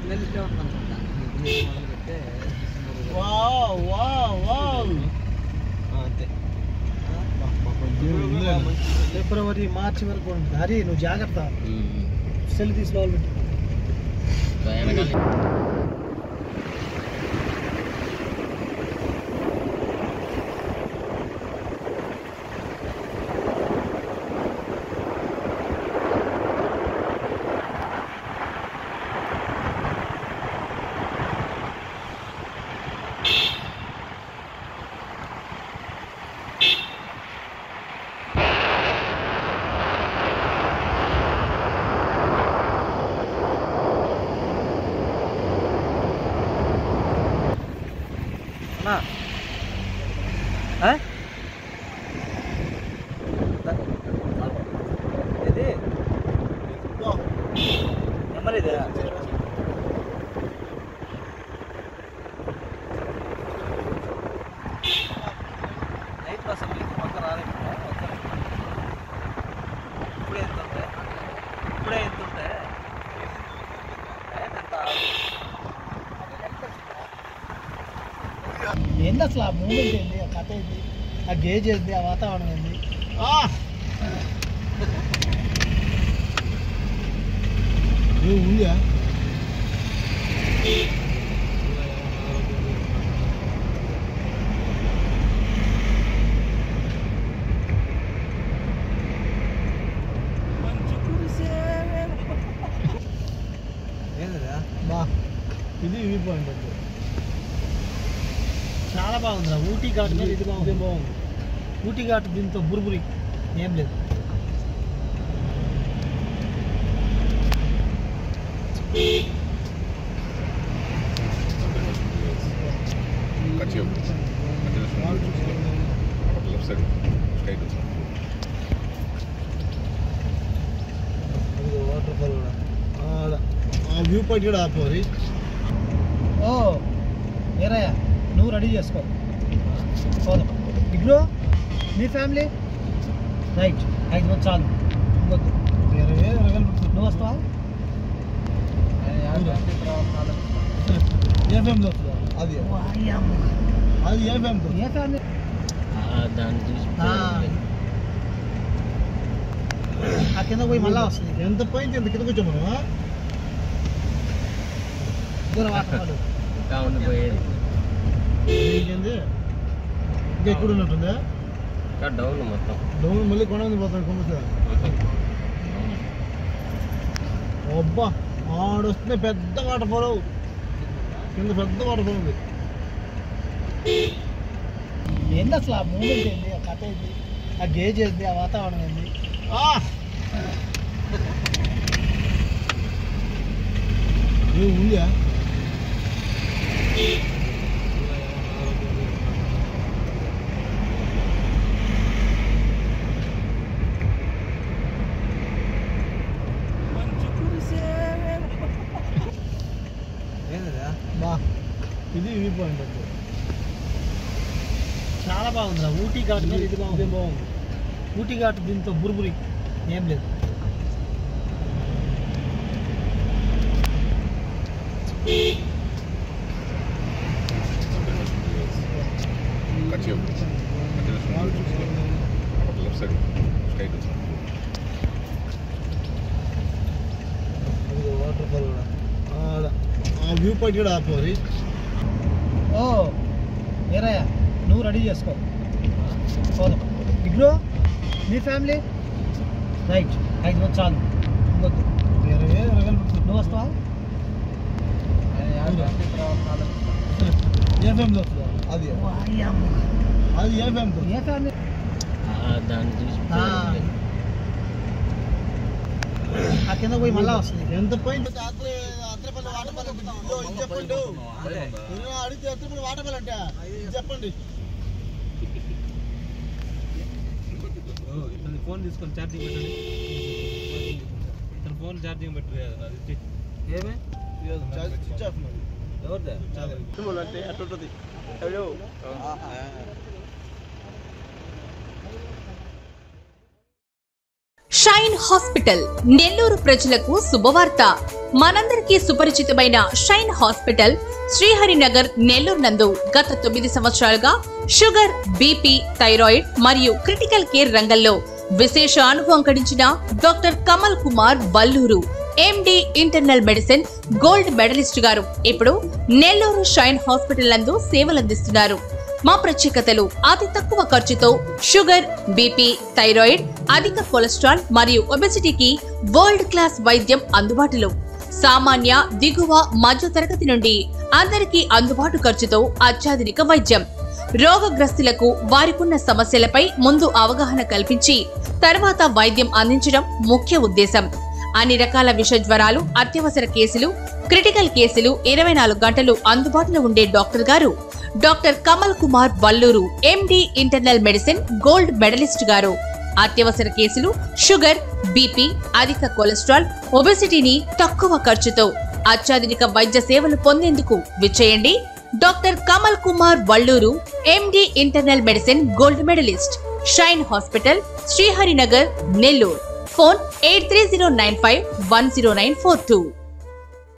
Next మొదలుపెట్టే అంతే ఫిబ్రవరి మార్చి వరకు ఉంటుంది. హరి నువ్వు జాగ్రత్త, సెల్ తీసుకోవాలి. ఇది నెంబర్ ఇదే నైట్ బస్ పక్క రాలేదు. ఇప్పుడే ఎంతుంటే ఏంది అసలు ఆ మూమెంట్ ఏంది, ఆ కథ ఏంది, ఆ గేజ్ ఏంది, ఆ వాతావరణం ఏంది? ఉందా బా, ఇది వ్యూ పాయింట్ అంటే చాలా బాగుందిరా. ఊటీ ఘాట్ మీద ఇది బాగుంది. ఊటీ ఘాట్ దీంతో బుర్బురి ఏం లేదు. వాటర్ ఫాల్ కూడా ఆ వ్యూ పాయింట్ కూడా ఆపోరి. ఓ ఏరయ్యా, నువ్వు రెడీ చేసుకో, పోదాం. ఇప్పుడు మీ ఫ్యామిలీ రైట్ 5 మంది చాలు. ఇంకొద్దు, నువ్వు వస్తావా? ఏ ఫ్యామిలీ వస్తుందా? అది ఏ ఫ్యామిలీ? ఏ ఫ్యామిలీ? ఆ కింద పోయి మళ్ళా వస్తుంది. ఎంత పైన ఎంత కింద కూర్చో మనం దూరం వాటర్ ఇంకా ఎక్కడ ఉన్నట్టుందా? డౌన్ మొత్తం డౌన్ మళ్ళీ కొన పోతాను కొమ్మ. అబ్బా ఆడొస్తుంది పెద్ద వాటర్ ఫాల్, కింద పెద్ద వాటర్ ఫాల్ ఉంది. ఏంది అసలు ఆ మూమెంట్ ఏంది, ఆ కథ ఏంది, ఆ గేజ్ ఏంది, ఆ వాతావరణం ఏంది? ఉందా బా, ఇది వ్యూ పాయింట్ అంటే చాలా బాగుందిరా. ఊటీ ఘాట్ మీద ఇది బాగుంది. ఊటీ ఘాట్ దీంతో బుర్బురి ఏం లేదు. వాటర్ ఫాల్ కూడా ఆ వ్యూ పాయింట్ కూడా ఆపోరి. ఓ ఏరయ్యా, నువ్వు రెడీ చేసుకో, పోదాం. ఇప్పుడు మీ ఫ్యామిలీ రైట్ 5 మంది చాలు. ఇంకొద్దు, నువ్వు వస్తావా? ఏ ఫ్యామిలీ వస్తుందా? అది ఏ ఫ్యామిలీ? ఏ ఫ్యామిలీ? ఆ కింద పోయి మళ్ళా వస్తుంది. ఎంత పైన అత్రపల్లి వాటర్ ఫాల్ చెప్పండి. అడిగితే అత్రపల్లి వాటర్ ఫాల్ అంటే చెప్పండి. ఫోన్ తీసుకొని ఛార్జింగ్ పెట్టండి. ఫోన్ ఛార్జింగ్ పెట్టరు ఏమే స్విచ్ ఆఫ్. ఎవరిదే అంటే అట్టుంటుంది. షైన్ హాస్పిటల్ నెల్లూరు ప్రజలకు శుభవార్త. మనందరికీ సుపరిచితమైన షైన్ హాస్పిటల్ శ్రీహరినగర్ నెల్లూరు నందు గత 9 సంవత్సరాలుగా షుగర్, బీపీ, థైరాయిడ్ మరియు క్రిటికల్ కేర్ రంగంలో విశేష అనుభవం గడించిన doctor Kamal Kumar Valluru, MD internal medicine gold medalist గారు ఇప్పుడు నెల్లూరు షైన్ హాస్పిటల్ నందు సేవలందిస్తున్నారు. మా ప్రత్యేకతలు: అతి తక్కువ ఖర్చుతో షుగర్, బీపీ, థైరాయిడ్, అధిక కొలెస్ట్రాల్ మరియు ఒబెసిటీకి వరల్డ్ క్లాస్ వైద్యం అందుబాటులో. సామాన్య, దిగువ, మధ్య తరగతి నుండి అందరికీ అందుబాటు ఖర్చుతో అత్యాధునిక వైద్యం. రోగగ్రస్తులకు వారికున్న సమస్యలపై ముందు అవగాహన కల్పించి తర్వాత వైద్యం అందించడం ముఖ్య ఉద్దేశం. అన్ని రకాల విష జ్వరాలు, అత్యవసర కేసులు, క్రిటికల్ కేసులు 24 గంటలు అందుబాటులో ఉండే డాక్టర్ గారు doctor Kamal Kumar Valluru, MD internal medicine gold medalist గారు. అత్యవసర కేసులు, షుగర్, బీపీ, అధిక కొలెస్ట్రాల్, ఒబెసిటీని తక్కువ ఖర్చుతో అత్యాధునిక వైద్య సేవలు పొందేందుకు విచ్చేయండి. Doctor Kamal Kumar Valluru, MD internal medicine gold medalist, shine hospital, Sriharinagar, Nellore. Phone 8309510942.